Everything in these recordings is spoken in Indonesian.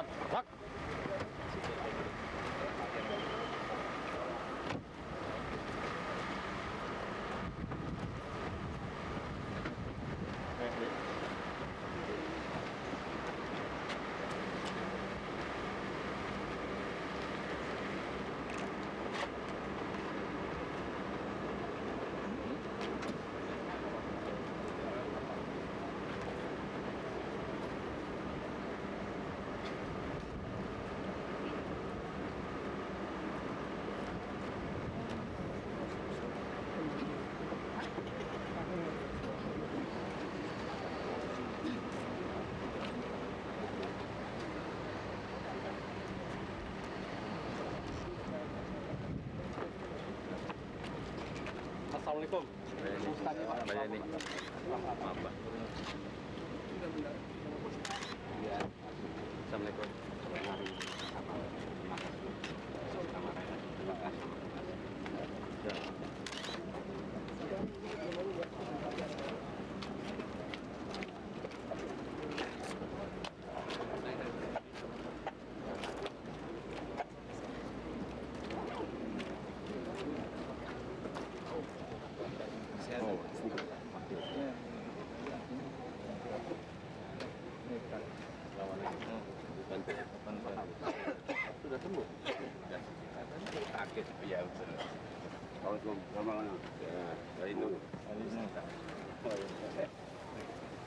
Rak. Assalamualaikum. Ustaz Pak. Bayani. Maaf, Pak. Iya. Assalamualaikum. Sudah sembuh? Sudah. Sakit, iya betul. Assalamualaikum. Ya, dari itu.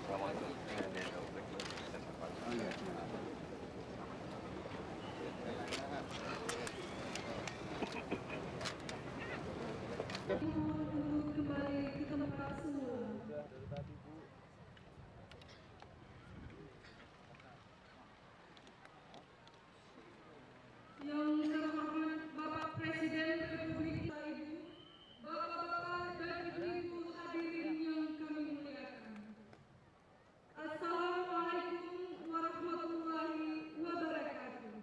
Assalamualaikum. Kembali ke tempat semula. Yang terhormat Bapak Presiden Republik Ibu, Bapak-bapak dan Ibu hadirin yang kami muliakan. Assalamualaikum warahmatullahi wabarakatuh.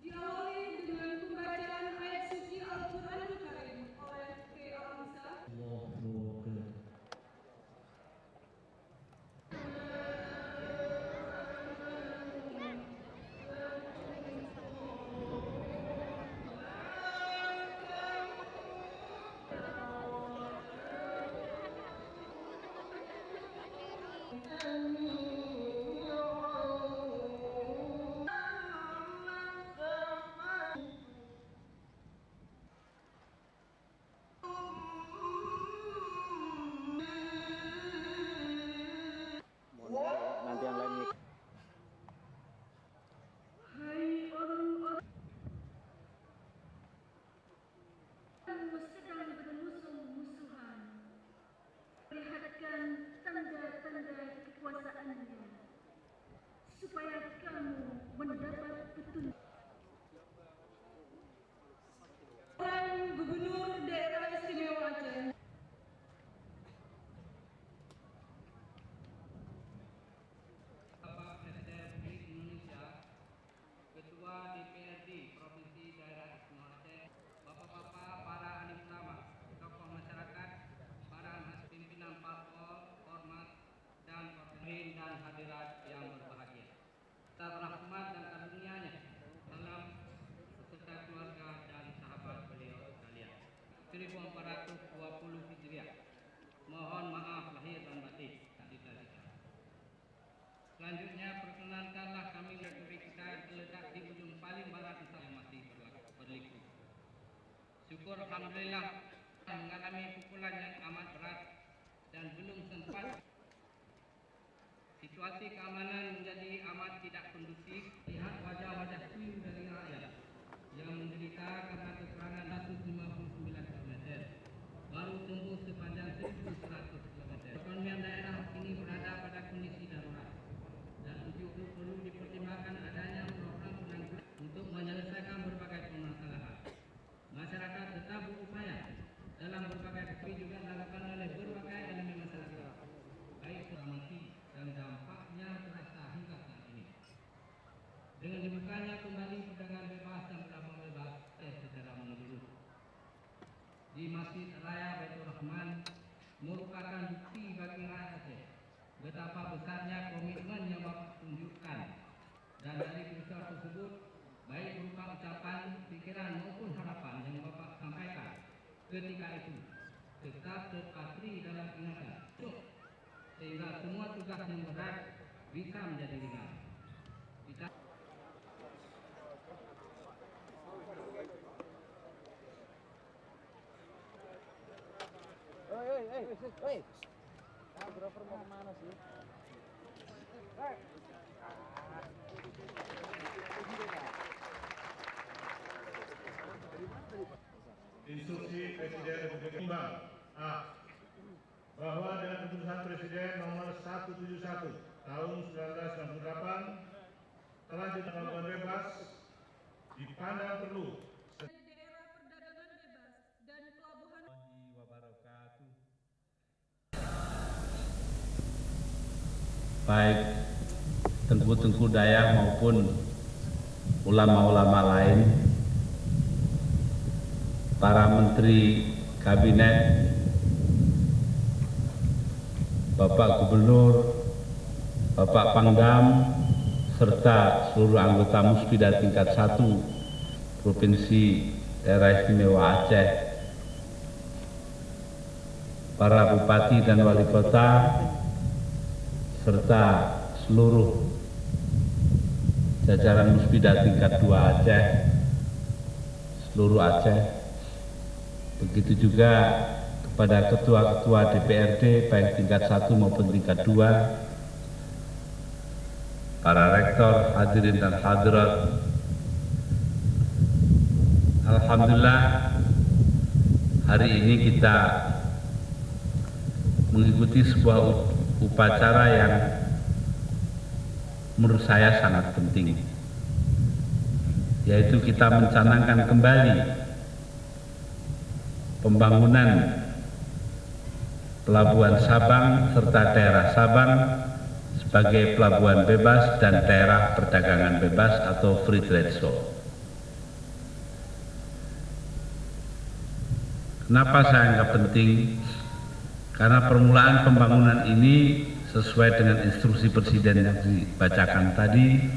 Diawali dengan pembacaan ayat suci Al-Quranul Karim oleh K. Al-Musa. Nanti yang lain nih. Hai orang-orang yang sedang bermusuh-musuhan, perlihatkan tanda-tanda kekuasaannya, supaya kamu mendapat petunjuk. Gubernur Daerah Istimewa Aceh. Bapak Presiden Republik Indonesia, Ketua DPRD Provinsi Daerah Istimewa Aceh, Bapak-bapak para alim ulama, tokoh masyarakat, para pimpinan parpol, ormas, dan hadirin dan hadirat yang berbahagia. Serta rahmat dan karunia-Nya dalam beserta keluarga dan sahabat beliau sekalian. 1420 Hijriah. Mohon maaf lahir dan batin. Cita-cita. Selanjutnya perkenankanlah kami negeri kita terletak di ujung paling barat Nusantara yang masih berliku. Syukur alhamdulillah mengalami pukulan yang amat berat dan belum sempat. Situasi keamanan menjadi amat tidak kondusif. Lihat wajah-wajah kuyu dari rakyat yang menderita karena kekurangan 159 km. Baru tempuh sepanjang 1.100 km. Perekonomian daerah ini berada pada kondisi darurat. Dan itu perlu dipertimbangkan adanya program penanggulangan untuk menyelesaikan berbagai permasalahan. Masyarakat tetap berupaya dalam berbagai tapi juga dilakukan oleh berbagai elemen masyarakat, baik teramati dan dampaknya terasa hingga saat ini. Dengan dibukanya kembali perdagangan bebas dan pelabuhan bebas secara menyeluruh di Masjid Raya Baitur Rahman merupakan bukti bagi rakyat Aceh besarnya komitmen yang Bapak tunjukkan, dan dari ucapan tersebut baik berupa ucapan, pikiran maupun harapan yang Bapak sampaikan ketika itu tetap terpatri dalam ingatan sehingga semua tugas yang berat bisa menjadi ringan. Kita Instruksi Presiden Republik Indonesia A. Bahwa dengan keputusan Presiden nomor 171 tahun 1998 telah ditetapkan bebas dipandang perlu daerah perdagangan bebas dan pelabuhan baik tengku-tengku Dayak maupun ulama-ulama lain, para menteri kabinet, Bapak Gubernur, Bapak Pangdam, serta seluruh anggota Muspida tingkat 1 Provinsi Daerah Istimewa Aceh, para bupati dan wali kota, serta seluruh jajaran Muspida tingkat 2 Aceh, seluruh Aceh, begitu juga kepada ketua-ketua DPRD baik tingkat 1 maupun tingkat 2, para rektor, hadirin dan hadirat. Alhamdulillah, hari ini kita mengikuti sebuah upacara yang menurut saya sangat penting, yaitu kita mencanangkan kembali pembangunan Pelabuhan Sabang serta daerah Sabang sebagai pelabuhan bebas dan daerah perdagangan bebas atau free trade zone. Kenapa saya anggap penting? Karena permulaan pembangunan ini sesuai dengan instruksi Presiden yang dibacakan tadi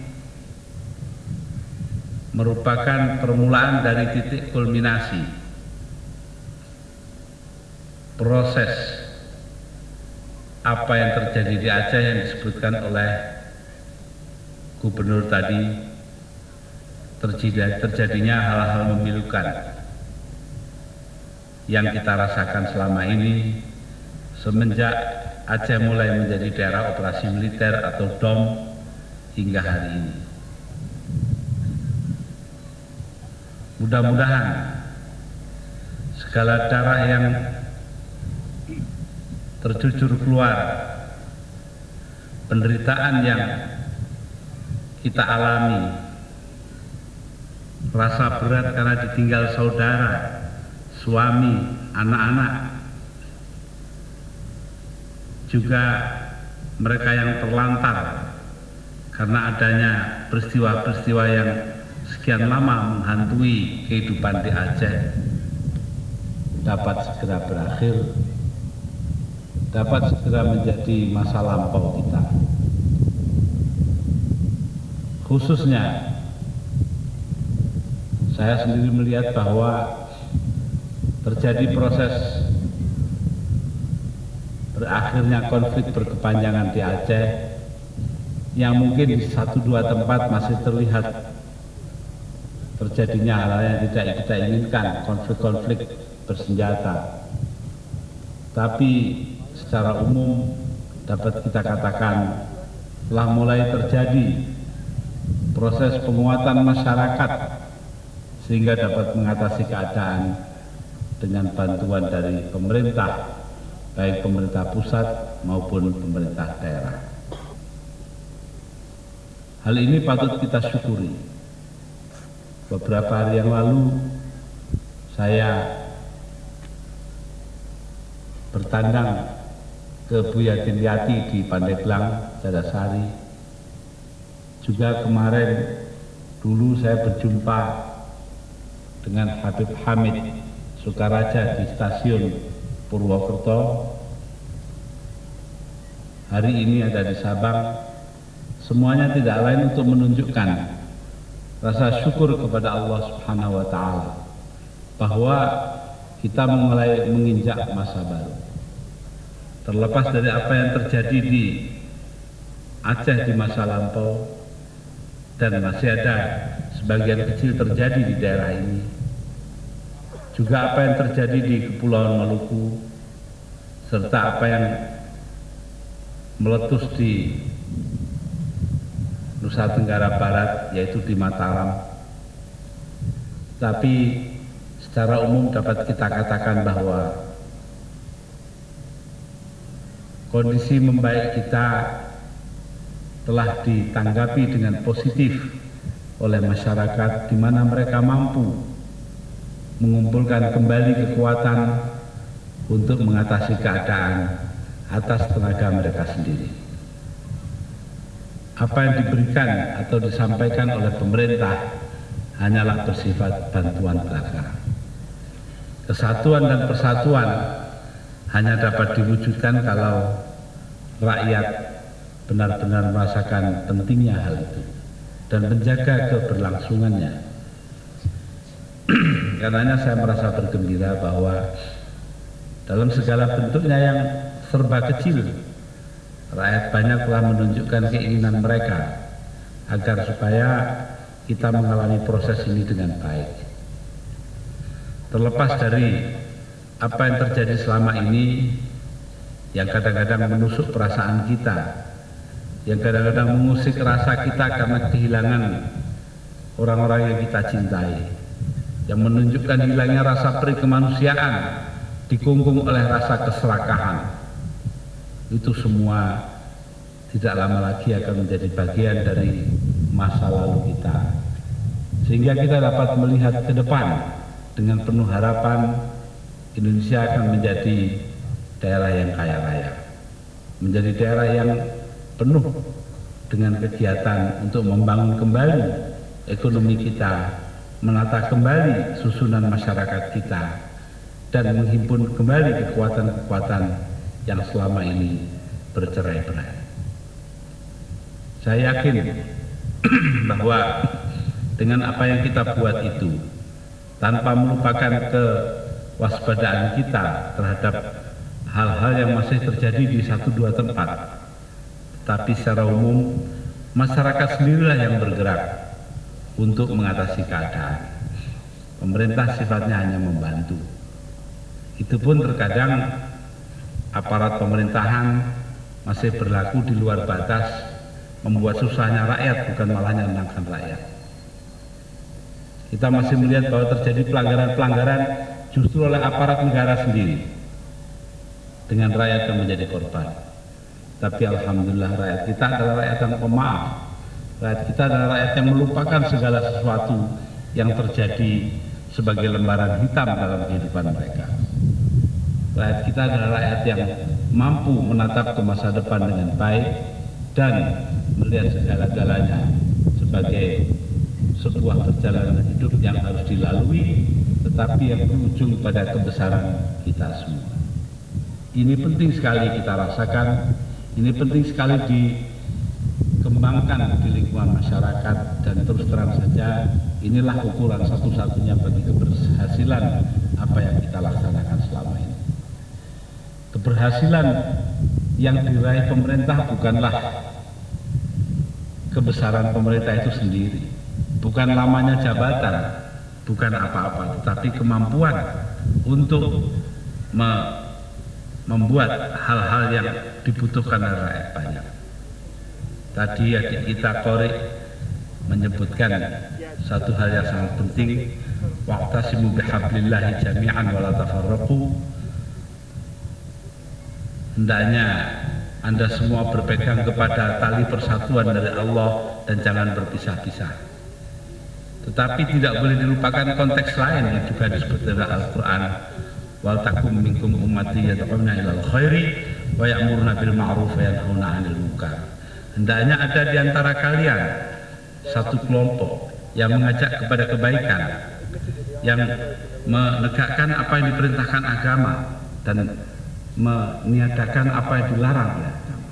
merupakan permulaan dari titik kulminasi proses apa yang terjadi di Aceh yang disebutkan oleh Gubernur tadi, terjadinya hal-hal memilukan yang kita rasakan selama ini semenjak Aceh mulai menjadi daerah operasi militer atau DOM hingga hari ini. Mudah-mudahan segala darah yang tercucur keluar, penderitaan yang kita alami, rasa berat karena ditinggal saudara, suami, anak-anak, juga mereka yang terlantar karena adanya peristiwa-peristiwa yang sekian lama menghantui kehidupan di Aceh dapat segera berakhir, dapat segera menjadi masa lampau kita. Khususnya saya sendiri melihat bahwa terjadi proses berakhirnya konflik berkepanjangan di Aceh yang mungkin di 1-2 tempat masih terlihat terjadinya hal-hal yang tidak kita inginkan, konflik-konflik bersenjata. Tapi secara umum dapat kita katakan telah mulai terjadi proses penguatan masyarakat sehingga dapat mengatasi keadaan dengan bantuan dari pemerintah, baik pemerintah pusat maupun pemerintah daerah. Hal ini patut kita syukuri. Beberapa hari yang lalu saya bertandang ke Buya Dimyati di Pandeglang, Jadasari. Juga kemarin dulu saya berjumpa dengan Habib Hamid Sukaraja di stasiun Purwokerto. hari ini ada di Sabang, semuanya tidak lain untuk menunjukkan rasa syukur kepada Allah Subhanahu wa Ta'ala bahwa kita mulai menginjak masa baru. Terlepas dari apa yang terjadi di Aceh di masa lampau, dan masih ada sebagian kecil terjadi di daerah ini, juga apa yang terjadi di Kepulauan Maluku, serta apa yang meletus di Nusa Tenggara Barat, yaitu di Mataram. Tapi secara umum dapat kita katakan bahwa kondisi membaik kita telah ditanggapi dengan positif oleh masyarakat, di mana mereka mampu mengumpulkan kembali kekuatan untuk mengatasi keadaan atas tenaga mereka sendiri. Apa yang diberikan atau disampaikan oleh pemerintah hanyalah bersifat bantuan belaka. Kesatuan dan persatuan hanya dapat diwujudkan kalau rakyat benar-benar merasakan pentingnya hal itu dan menjaga keberlangsungannya. Karenanya saya merasa bergembira bahwa dalam segala bentuknya yang serba kecil, rakyat banyak telah menunjukkan keinginan mereka agar supaya kita mengalami proses ini dengan baik. Terlepas dari apa yang terjadi selama ini, yang kadang-kadang menusuk perasaan kita, yang kadang-kadang mengusik rasa kita karena kehilangan orang-orang yang kita cintai, yang menunjukkan hilangnya rasa peri kemanusiaan dikungkung oleh rasa keserakahan. Itu semua tidak lama lagi akan menjadi bagian dari masa lalu kita, sehingga kita dapat melihat ke depan dengan penuh harapan. Indonesia akan menjadi daerah yang kaya raya, menjadi daerah yang penuh dengan kegiatan untuk membangun kembali ekonomi kita, menata kembali susunan masyarakat kita, dan menghimpun kembali kekuatan-kekuatan yang selama ini bercerai-berai. Saya yakin bahwa dengan apa yang kita buat itu, tanpa melupakan kewaspadaan kita terhadap hal-hal yang masih terjadi di 1-2 tempat, tapi secara umum masyarakat sendirilah yang bergerak untuk mengatasi keadaan. Pemerintah sifatnya hanya membantu. Itu pun terkadang aparat pemerintahan masih berlaku di luar batas, membuat susahnya rakyat, bukan malah menyenangkan rakyat. Kita masih melihat bahwa terjadi pelanggaran-pelanggaran justru oleh aparat negara sendiri, dengan rakyat yang menjadi korban. Tapi alhamdulillah rakyat kita adalah rakyat yang pemaaf. Rakyat kita adalah rakyat yang melupakan segala sesuatu yang terjadi sebagai lembaran hitam dalam kehidupan mereka. Rakyat kita adalah rakyat yang mampu menatap ke masa depan dengan baik dan melihat segala-galanya sebagai sebuah perjalanan hidup yang harus dilalui, tetapi yang berujung pada kebesaran kita semua. Ini penting sekali kita rasakan, ini penting sekali dikembangkan di lingkungan masyarakat, dan terus terang saja inilah ukuran satu-satunya bagi keberhasilan apa yang kita laksanakan selama ini. Keberhasilan yang diraih pemerintah bukanlah kebesaran pemerintah itu sendiri, bukan lamanya jabatan, bukan apa-apa, tetapi kemampuan untuk membuat hal-hal yang dibutuhkan oleh rakyat banyak. Tadi adik kita Qorik menyebutkan satu hal yang sangat penting, wa'tasimu bihablillahi jami'an wa la tafarraqu. Hendaknya Anda semua berpegang kepada tali persatuan dari Allah dan jangan berpisah-pisah. Tetapi tidak boleh dilupakan konteks lain yang juga disebut dalam Al-Quran. Wal takum minkum ummati yad'una ilal khairi wa ya'muruna bil ma'ruf wa yanhauna 'anil munkar. Hendaknya ada di antara kalian satu kelompok yang mengajak kepada kebaikan, yang menegakkan apa yang diperintahkan agama dan meniadakan apa yang dilarang oleh agama.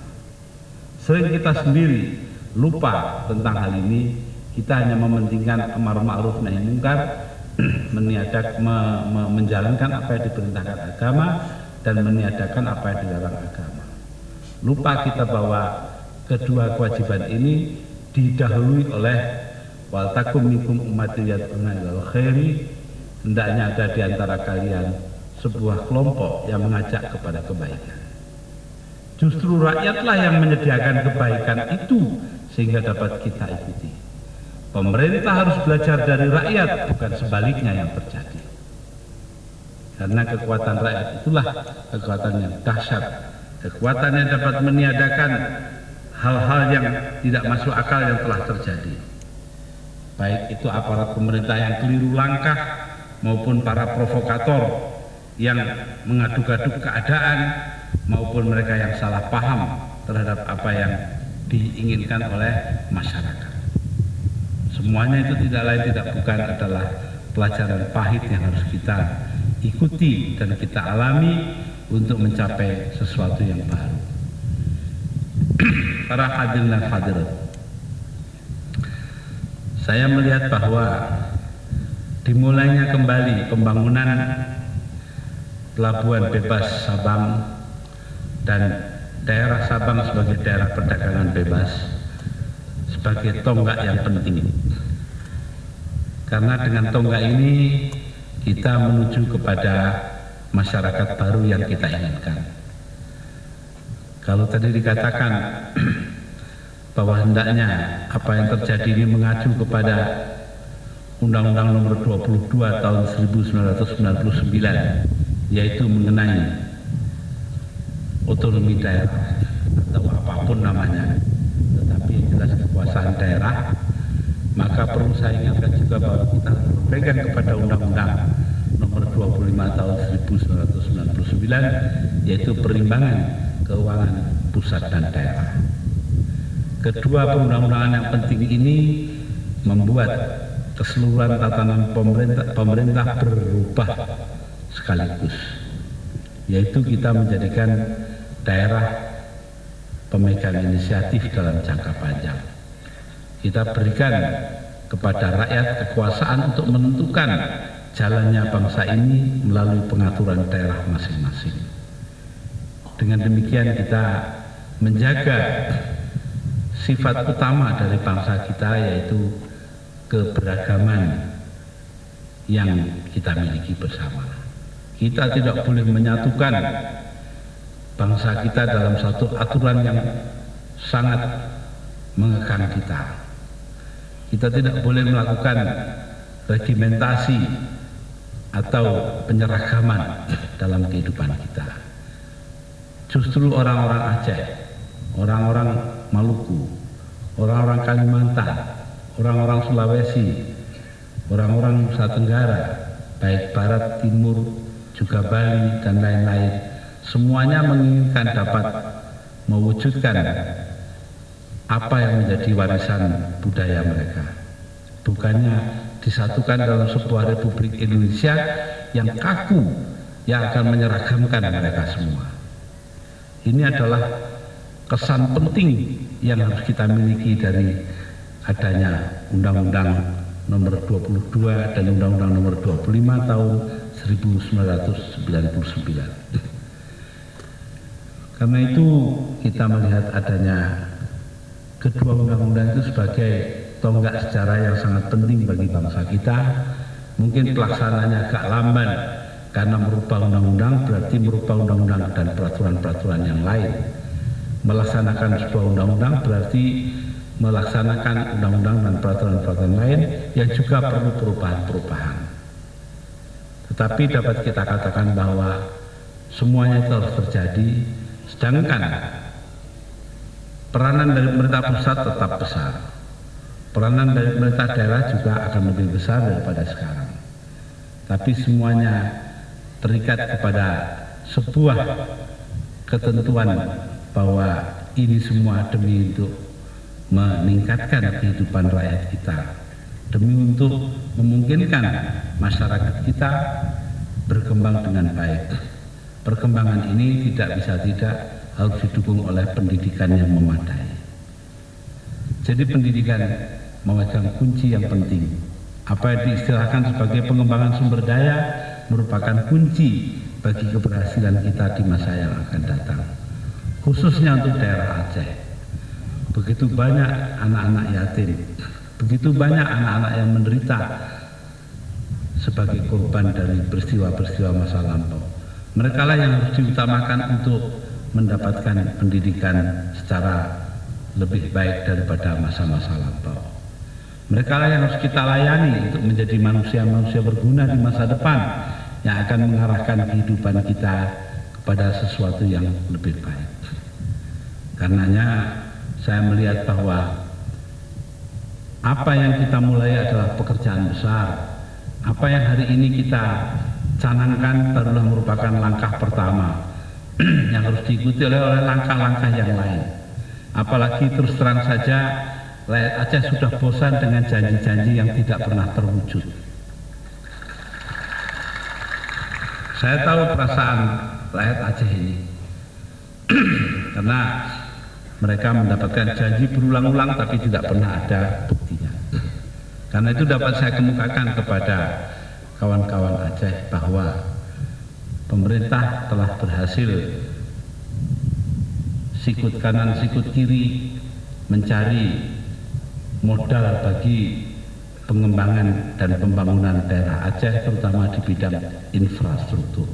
sering kita sendiri lupa tentang hal ini. Kita hanya mementingkan amar ma'ruf nahi munkar, menjalankan apa yang diperintahkan agama dan meniadakan apa yang dilarang agama. Lupa kita bahwa kedua kewajiban ini didahului oleh wal takum minkum ummatun yad'una ilal khairi, hendaknya ada di antara kalian sebuah kelompok yang mengajak kepada kebaikan. Justru rakyatlah yang menyediakan kebaikan itu sehingga dapat kita ikuti. Pemerintah harus belajar dari rakyat, bukan sebaliknya yang terjadi. Karena kekuatan rakyat itulah kekuatan yang dahsyat, kekuatan yang dapat meniadakan hal-hal yang tidak masuk akal yang telah terjadi. Baik itu aparat pemerintah yang keliru langkah maupun para provokator yang mengadu-gadu keadaan maupun mereka yang salah paham terhadap apa yang diinginkan oleh masyarakat. Semuanya itu tidak lain tidak bukan adalah pelajaran pahit yang harus kita ikuti dan kita alami untuk mencapai sesuatu yang baru. Para hadirin dan hadirat, saya melihat bahwa dimulainya kembali pembangunan Pelabuhan Bebas Sabang dan daerah Sabang sebagai daerah perdagangan bebas sebagai tonggak yang penting. Karena dengan tonggak ini kita menuju kepada masyarakat baru yang kita inginkan. Kalau tadi dikatakan bahwa hendaknya apa yang terjadi ini mengacu kepada Undang-Undang Nomor 22 Tahun 1999, yaitu mengenai otonomi daerah atau apapun namanya, tetapi yang jelas kekuasaan daerah, maka perlu saya ingatkan juga bahwa kita berpegang kepada Undang-Undang Nomor 25 Tahun 1999, yaitu perimbangan keuangan pusat dan daerah. Kedua perundang-undangan yang penting ini membuat keseluruhan tatanan pemerintah berubah sekaligus, yaitu kita menjadikan daerah pemegang inisiatif dalam jangka panjang. Kita berikan kepada rakyat kekuasaan untuk menentukan jalannya bangsa ini melalui pengaturan daerah masing-masing. Dengan demikian kita menjaga sifat utama dari bangsa kita, yaitu keberagaman yang kita miliki bersama. Kita tidak boleh menyatukan bangsa kita dalam satu aturan yang sangat mengekang kita. Kita tidak boleh melakukan regimentasi atau penyeragaman dalam kehidupan kita. Justru orang-orang Aceh, orang-orang Maluku, orang-orang Kalimantan, orang-orang Sulawesi, orang-orang Nusa Tenggara, baik Barat, Timur, juga Bali dan lain-lain, semuanya menginginkan dapat mewujudkan apa yang menjadi warisan budaya mereka. Bukannya disatukan dalam sebuah Republik Indonesia yang kaku, yang akan menyeragamkan mereka semua. Ini adalah kesan penting yang harus kita miliki dari adanya Undang-Undang Nomor 22 dan Undang-Undang Nomor 25 Tahun 1999. Karena itu kita melihat adanya kedua undang-undang itu sebagai tonggak sejarah yang sangat penting bagi bangsa kita. Mungkin pelaksanaannya agak lamban karena merubah undang-undang berarti merubah undang-undang dan peraturan-peraturan yang lain. Melaksanakan sebuah undang-undang berarti melaksanakan undang-undang dan peraturan-peraturan lain yang juga perlu perubahan-perubahan. Tetapi dapat kita katakan bahwa semuanya itu harus terjadi, sedangkan peranan dari pemerintah pusat tetap besar. Peranan dari pemerintah daerah juga akan lebih besar daripada sekarang. Tapi semuanya terikat kepada sebuah ketentuan bahwa ini semua demi untuk meningkatkan kehidupan rakyat kita, demi untuk memungkinkan masyarakat kita berkembang dengan baik. Perkembangan ini tidak bisa tidak harus didukung oleh pendidikan yang memadai. Jadi pendidikan memegang kunci yang penting. Apa yang diistilahkan sebagai pengembangan sumber daya merupakan kunci bagi keberhasilan kita di masa yang akan datang. Khususnya untuk daerah Aceh. Begitu banyak anak-anak yatim, begitu banyak anak-anak yang menderita sebagai korban dari peristiwa-peristiwa masa lampau. Mereka lah yang harus diutamakan untuk mendapatkan pendidikan secara lebih baik daripada masa-masa lampau. Mereka lah yang harus kita layani untuk menjadi manusia-manusia berguna di masa depan yang akan mengarahkan kehidupan kita kepada sesuatu yang lebih baik. Karenanya saya melihat bahwa apa yang kita mulai adalah pekerjaan besar. Apa yang hari ini kita canangkan barulah merupakan langkah pertama yang harus diikuti oleh langkah-langkah yang lain. Apalagi terus terang saja rakyat Aceh sudah bosan dengan janji-janji yang tidak pernah terwujud. Saya tahu perasaan rakyat Aceh ini karena mereka mendapatkan janji berulang-ulang tapi tidak pernah ada buktinya. Karena itu dapat saya kemukakan kepada kawan-kawan Aceh bahwa pemerintah telah berhasil sikut kanan sikut kiri mencari modal bagi pengembangan dan pembangunan daerah Aceh terutama di bidang infrastruktur.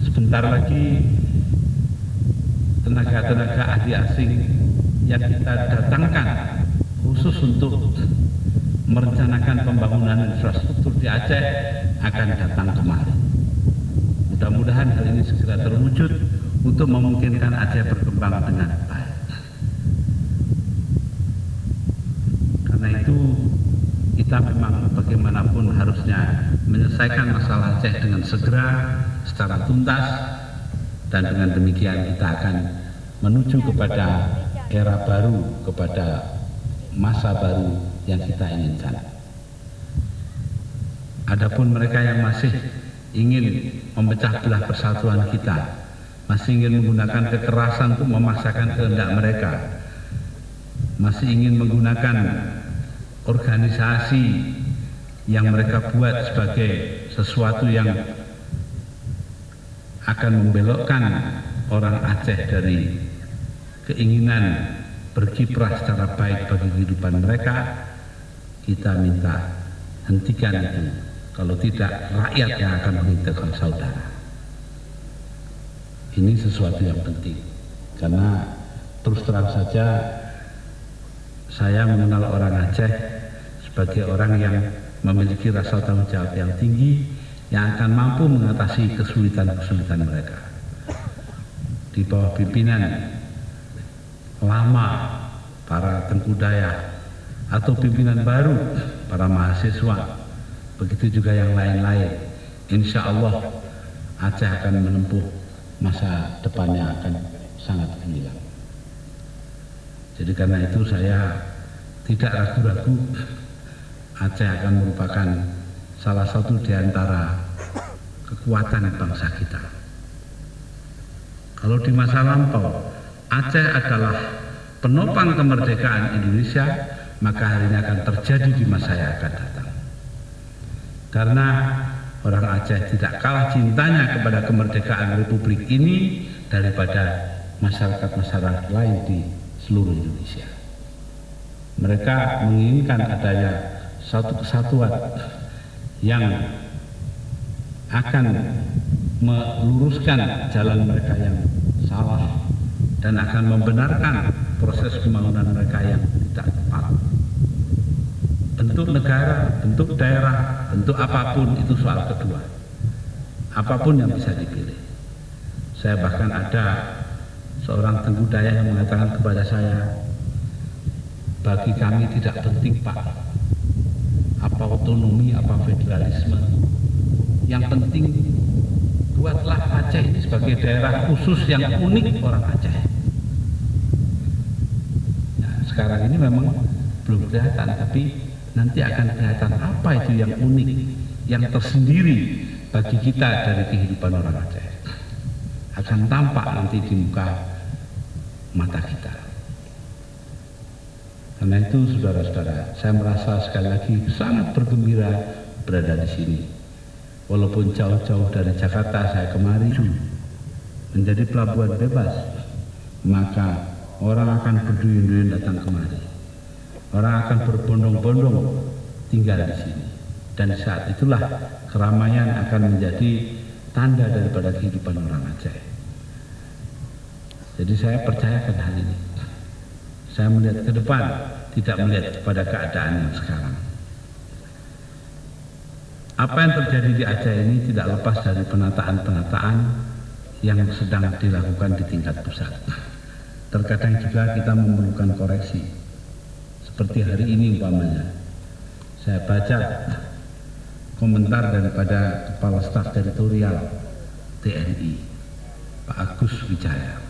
Sebentar lagi tenaga-tenaga ahli asing yang kita datangkan khusus untuk merencanakan pembangunan infrastruktur di Aceh akan datang kemari. Mudah-mudahan hal ini segera terwujud untuk memungkinkan Aceh berkembang dengan baik. Karena itu kita memang bagaimanapun harusnya menyelesaikan masalah Aceh dengan segera, secara tuntas, dan dengan demikian kita akan menuju kepada era baru, kepada masa baru yang kita inginkan. Adapun mereka yang masih ingin memecah belah persatuan kita, masih ingin menggunakan kekerasan untuk memaksakan kehendak mereka, masih ingin menggunakan organisasi yang mereka buat sebagai sesuatu yang akan membelokkan orang Aceh dari keinginan berkiprah secara baik bagi kehidupan mereka. Kita minta hentikan itu. Kalau tidak, rakyat yang akan menghentikan saudara. Ini sesuatu yang penting. Karena terus terang saja saya mengenal orang Aceh sebagai orang yang memiliki rasa tanggung jawab yang tinggi, yang akan mampu mengatasi kesulitan-kesulitan mereka. Di bawah pimpinan lama para Tengku Dayak atau pimpinan baru para mahasiswa, begitu juga yang lain-lain, insya Allah Aceh akan menempuh masa depannya akan sangat gemilang. Jadi karena itu saya tidak ragu-ragu Aceh akan merupakan salah satu di antara kekuatan bangsa kita. Kalau di masa lampau Aceh adalah penopang kemerdekaan Indonesia, maka hari ini akan terjadi di masa yang akan datang. Karena orang Aceh tidak kalah cintanya kepada kemerdekaan Republik ini daripada masyarakat-masyarakat lain di seluruh Indonesia. Mereka menginginkan adanya satu kesatuan yang akan meluruskan jalan mereka yang salah dan akan membenarkan proses pembangunan mereka yang tidak tepat. Bentuk negara, bentuk daerah, bentuk apapun itu soal kedua. Apapun yang bisa dipilih. Saya bahkan ada seorang Tengku Dayak yang mengatakan kepada saya, bagi kami tidak penting Pak, apa otonomi, apa federalisme. Yang penting buatlah Aceh ini sebagai daerah khusus yang unik orang Aceh. Nah, sekarang ini memang belum kelihatan, tapi nanti akan kelihatan apa itu yang unik, yang tersendiri bagi kita dari kehidupan orang Aceh. Akan tampak nanti di muka mata kita. Karena itu saudara-saudara, saya merasa sekali lagi sangat bergembira berada di sini. Walaupun jauh-jauh dari Jakarta saya kemari menjadi pelabuhan bebas, maka orang akan berduyun-duyun datang kemari. Orang akan berbondong-bondong tinggal di sini. Dan saat itulah keramaian akan menjadi tanda daripada kehidupan orang Aceh. Jadi saya percayakan hal ini. Saya melihat ke depan, tidak melihat kepada keadaan yang sekarang. Apa yang terjadi di Aceh ini tidak lepas dari penataan-penataan yang sedang dilakukan di tingkat pusat. Terkadang juga kita memerlukan koreksi. Seperti hari ini umpamanya, saya baca komentar daripada Kepala Staf Teritorial TNI, Pak Agus Wijaya,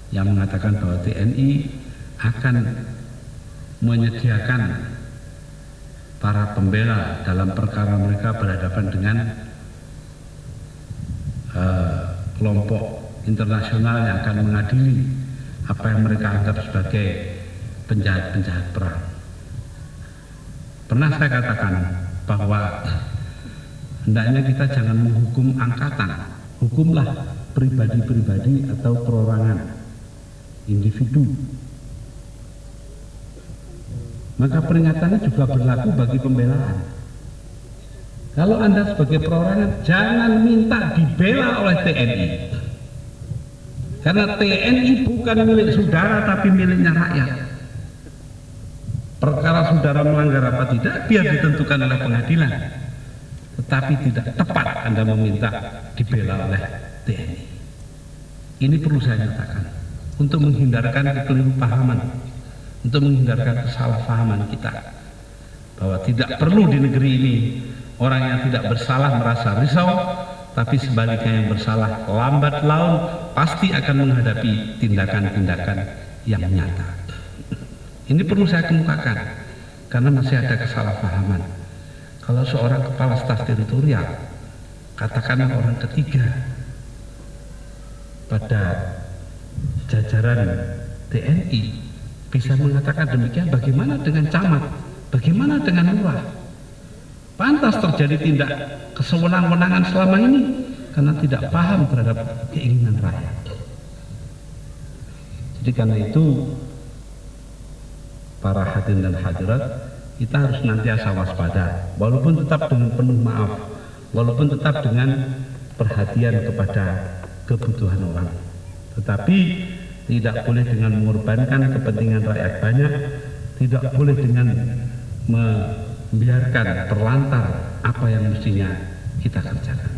yang mengatakan bahwa TNI akan menyediakan para pembela dalam perkara mereka berhadapan dengan kelompok internasional yang akan mengadili apa yang mereka anggap sebagai penjahat-penjahat perang. Pernah saya katakan bahwa hendaknya kita jangan menghukum angkatan, hukumlah pribadi-pribadi atau perorangan, individu. Maka peringatannya juga berlaku bagi pembelaan. Kalau Anda sebagai perorangan, jangan minta dibela oleh TNI. Karena TNI bukan milik saudara, tapi miliknya rakyat. Perkara saudara melanggar apa tidak, biar ditentukan oleh pengadilan. Tetapi tidak tepat Anda meminta dibela oleh TNI. Ini perlu saya nyatakan, untuk menghindarkan kekelirupahaman, untuk menghindarkan kesalahpahaman kita, bahwa tidak perlu di negeri ini orang yang tidak bersalah merasa risau, tapi sebaliknya yang bersalah lambat laun pasti akan menghadapi tindakan-tindakan yang nyata. Ini perlu saya kemukakan karena masih ada kesalahpahaman. Kalau seorang kepala staf teritorial, katakanlah orang ketiga pada jajaran TNI, bisa mengatakan demikian, bagaimana dengan camat? Bagaimana dengan lurah? Pantas terjadi tindak kesewenang-wenangan selama ini karena tidak paham terhadap keinginan rakyat. Jadi karena itu, para hadirin dan hadirat, kita harus senantiasa waspada, walaupun tetap dengan penuh maaf, walaupun tetap dengan perhatian kepada kebutuhan orang. Tetapi tidak boleh dengan mengorbankan kepentingan rakyat banyak, tidak boleh dengan membiarkan terlantar apa yang mestinya kita kerjakan.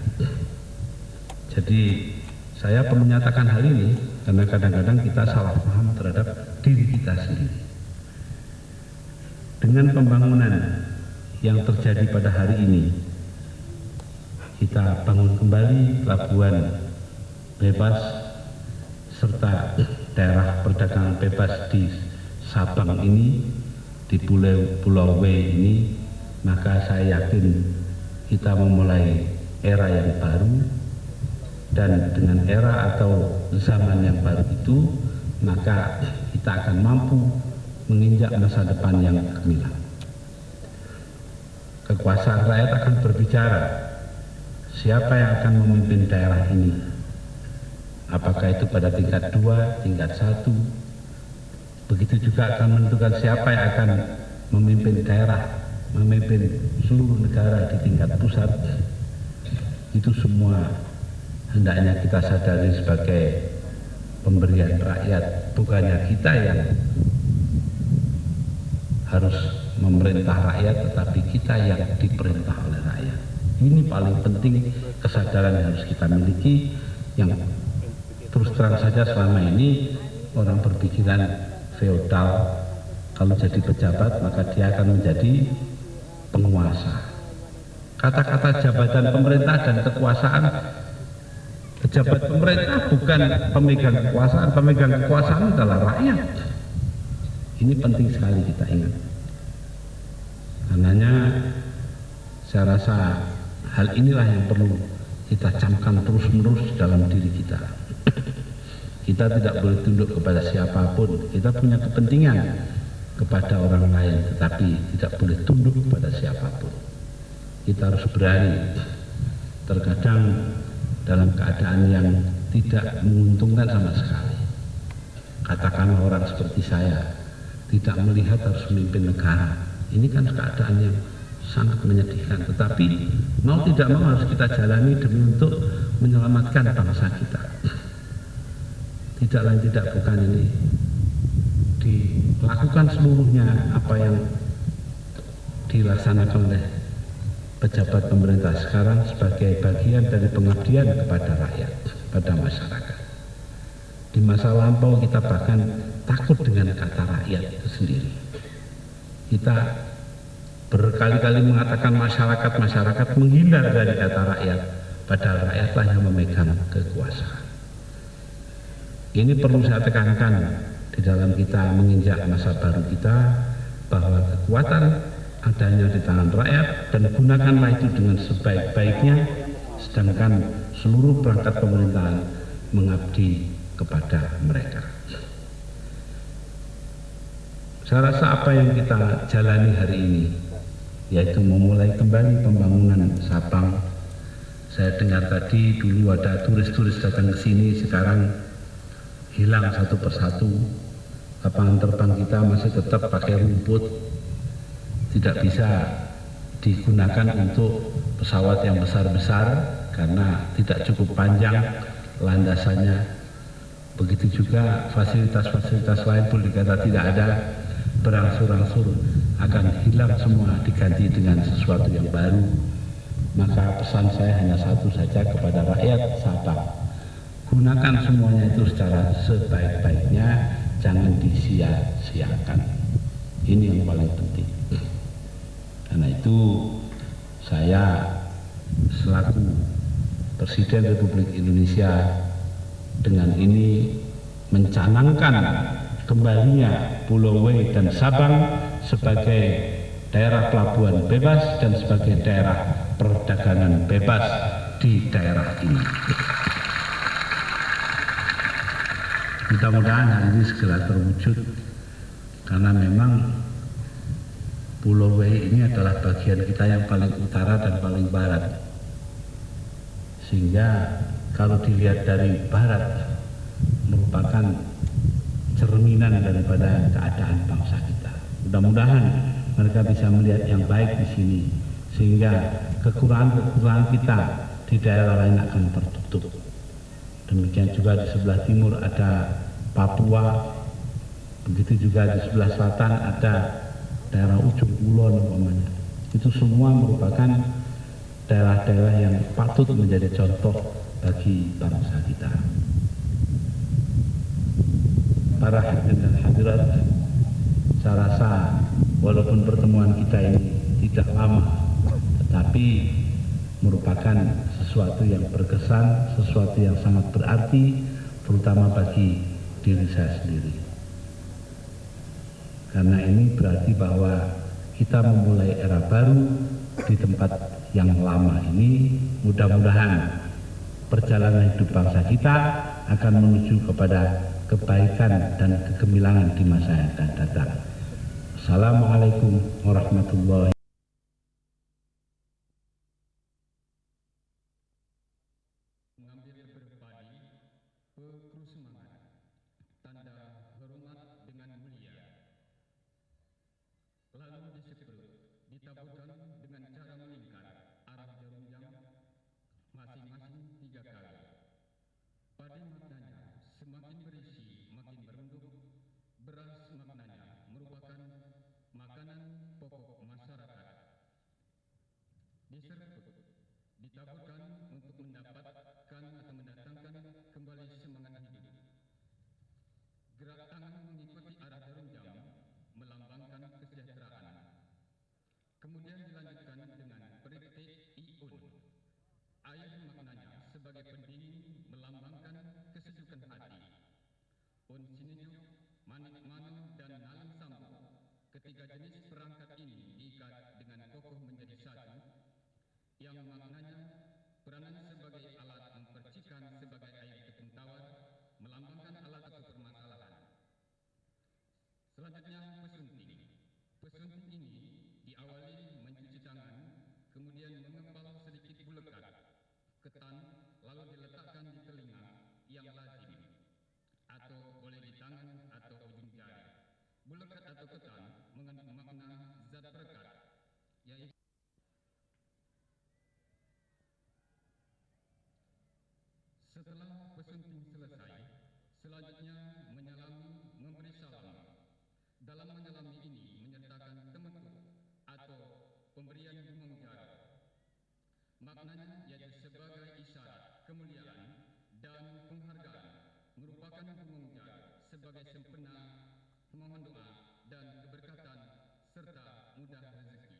Jadi saya perlu menyatakan hal ini karena kadang-kadang kita salah paham terhadap diri kita sendiri. Dengan pembangunan yang terjadi pada hari ini, kita bangun kembali pelabuhan bebas serta daerah perdagangan bebas di Sabang ini, di Pulau W ini, maka saya yakin kita memulai era yang baru, dan dengan era atau zaman yang baru itu, maka kita akan mampu menginjak masa depan yang gemilang. Kekuasaan rakyat akan berbicara siapa yang akan memimpin daerah ini. Apakah itu pada tingkat 2, tingkat 1. Begitu juga akan menentukan siapa yang akan memimpin daerah, memimpin seluruh negara di tingkat pusat. Itu semua hendaknya kita sadari sebagai pemberian rakyat, bukannya kita yang harus memerintah rakyat, tetapi kita yang diperintah oleh rakyat. Ini paling penting kesadaran yang harus kita miliki, yang terus terang saja selama ini orang berpikiran feodal, kalau jadi pejabat maka dia akan menjadi penguasa. Kata-kata jabatan pemerintah dan kekuasaan, pejabat pemerintah bukan pemegang kekuasaan adalah rakyat. Ini penting sekali kita ingat. Karenanya saya rasa hal inilah yang perlu kita camkan terus-menerus dalam diri kita. Kita tidak boleh tunduk kepada siapapun. Kita punya kepentingan kepada orang lain, tetapi tidak boleh tunduk kepada siapapun. Kita harus berani, terkadang dalam keadaan yang tidak menguntungkan sama sekali. Katakanlah orang seperti saya tidak melihat harus memimpin negara. Ini kan keadaan yang sangat menyedihkan, tetapi mau tidak mau harus kita jalani demi untuk menyelamatkan bangsa kita. Tidak lain tidak bukan ini dilakukan seluruhnya apa yang dilaksanakan oleh pejabat pemerintah sekarang sebagai bagian dari pengabdian kepada rakyat, pada masyarakat. Di masa lampau kita bahkan takut dengan kata rakyat itu sendiri. Kita berkali-kali mengatakan masyarakat menghindar dari kata rakyat, padahal rakyatlah yang memegang kekuasaan. Ini perlu saya tekankan di dalam kita menginjak masa baru kita, bahwa kekuatan adanya di tangan rakyat dan gunakanlah itu dengan sebaik-baiknya, sedangkan seluruh perangkat pemerintahan mengabdi kepada mereka. Saya rasa apa yang kita jalani hari ini, yaitu memulai kembali pembangunan Sabang. Saya dengar tadi dulu ada turis-turis datang ke sini, sekarang hilang satu persatu. Lapangan terbang kita masih tetap pakai rumput, tidak bisa digunakan untuk pesawat yang besar-besar karena tidak cukup panjang landasannya. Begitu juga fasilitas-fasilitas lain pun dikata tidak ada, berangsur-angsur akan hilang semua, diganti dengan sesuatu yang baru. Maka pesan saya hanya satu saja kepada rakyat Sabang: gunakan semuanya itu secara sebaik-baiknya, jangan disia-siakan. Ini yang paling penting. Karena itu saya selaku Presiden Republik Indonesia dengan ini mencanangkan kembalinya Pulau W dan Sabang sebagai daerah pelabuhan bebas dan sebagai daerah perdagangan bebas di daerah ini. Mudah-mudahan hal ini segera terwujud, karena memang Pulau W ini adalah bagian kita yang paling utara dan paling barat, sehingga kalau dilihat dari barat merupakan cerminan daripada keadaan bangsa kita. Mudah-mudahan mereka bisa melihat yang baik di sini, sehingga kekurangan-kekurangan kita di daerah lain akan tertutup. Demikian juga di sebelah timur ada Papua, begitu juga di sebelah selatan ada daerah ujung kulon umpamanya. Itu semua merupakan daerah-daerah yang patut menjadi contoh bagi bangsa kita. Para hadirin dan hadirat, saya rasa walaupun pertemuan kita ini tidak lama, tetapi merupakan sesuatu yang berkesan, sesuatu yang sangat berarti, terutama bagi diri saya sendiri. Karena ini berarti bahwa kita memulai era baru di tempat yang lama ini. Mudah-mudahan perjalanan hidup bangsa kita akan menuju kepada kebaikan dan kegemilangan di masa yang akan datang. Assalamualaikum warahmatullahi wabarakatuh. Lalu diseprut, ditaburkan dengan cara melingkar arah jarum jam masing-masing 3 kali. Pada maknanya semakin berisi makin merunduk. Beras maknanya merupakan makanan pokok masyarakat. Diserput, ditaburkan untuk mendapatkan atau mendatangkan kembali semangat hidup. Gerak tangan mengikuti arah jarum jam melambangkan kesejahteraan. Kemudian dilanjutkan dengan periktik iun. Air maknanya sebagai pendingin melambangkan kesejukan hati. Un sinejuk, manik mano dan nalang sampo. Ketiga jenis perangkat ini diikat dengan kokoh menjadi satu, yang maknanya peranan sebagai alat mempercikan sebagai air tepung tawar, melambangkan alat atau permasalahan. Selanjutnya pesunting. Pesunting ini diawali mencuci tangan, kemudian mengepal sedikit bulekat, ketan, lalu diletakkan di telinga yang lazim, atau boleh di tangan atau ujung jari. Bulekat atau ketan mengandung makna zat perekat, yaitu setelah pesunting selesai, selanjutnya menyalami, memberi salam. Dalam menyalami ini menyertakan temetuk atau pemberian gumong jari. Maknanya yaitu sebagai isyarat kemuliaan dan penghargaan, merupakan gumong jari sebagai sempena mohon doa dan keberkatan serta mudah rezeki.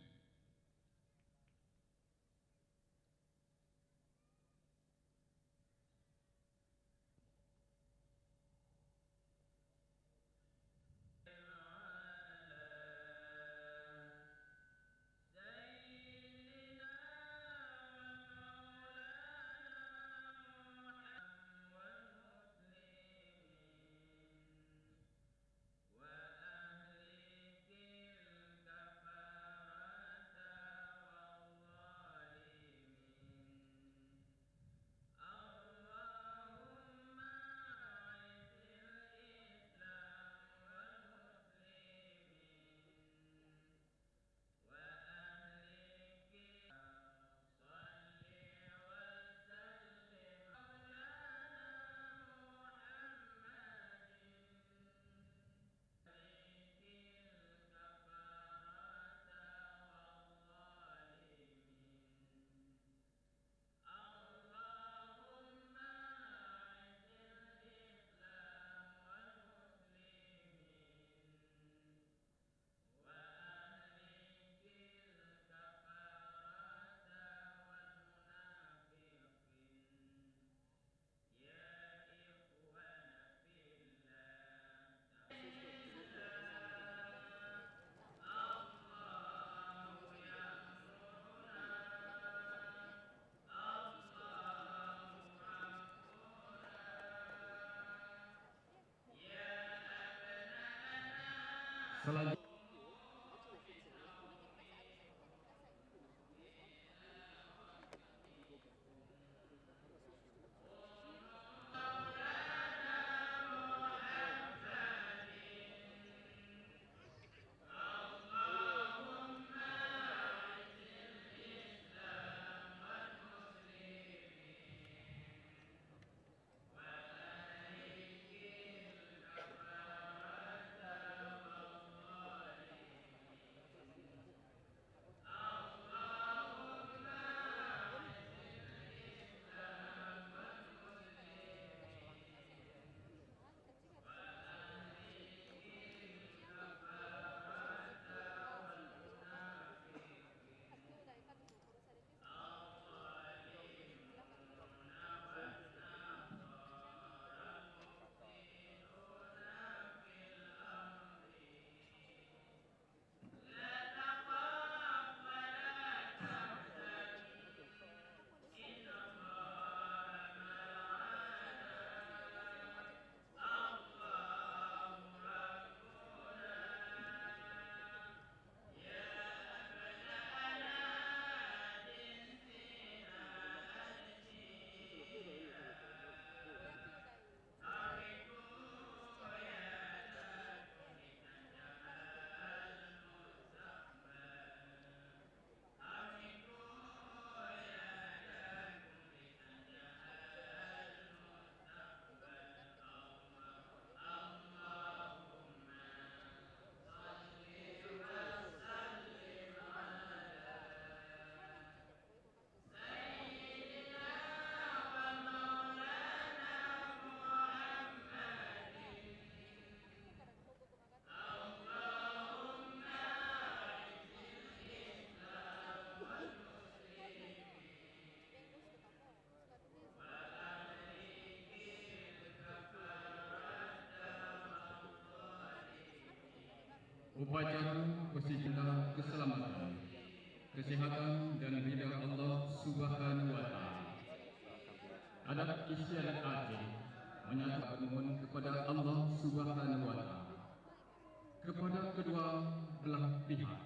Selanjutnya upacara bersihkan keselamatan, kesehatan dan ridha Allah Subhanahu wa Ta'ala. Adat istiadat Aceh menyatakan mohon kepada Allah Subhanahu wa Ta'ala. kepada kedua belah pihak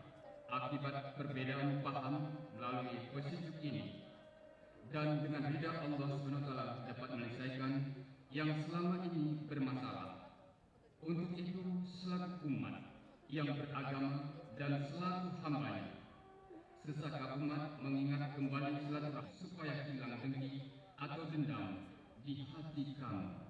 akibat perbedaan paham melalui petunjuk ini, dan dengan ridha Allah SWT dapat menyelesaikan yang selama ini bermasalah. Untuk itu, selaku umat yang beragama dan selaku hambanya, sesaka umat mengingat kembali silaturahmi supaya hilang dengki atau dendam di hati kamu.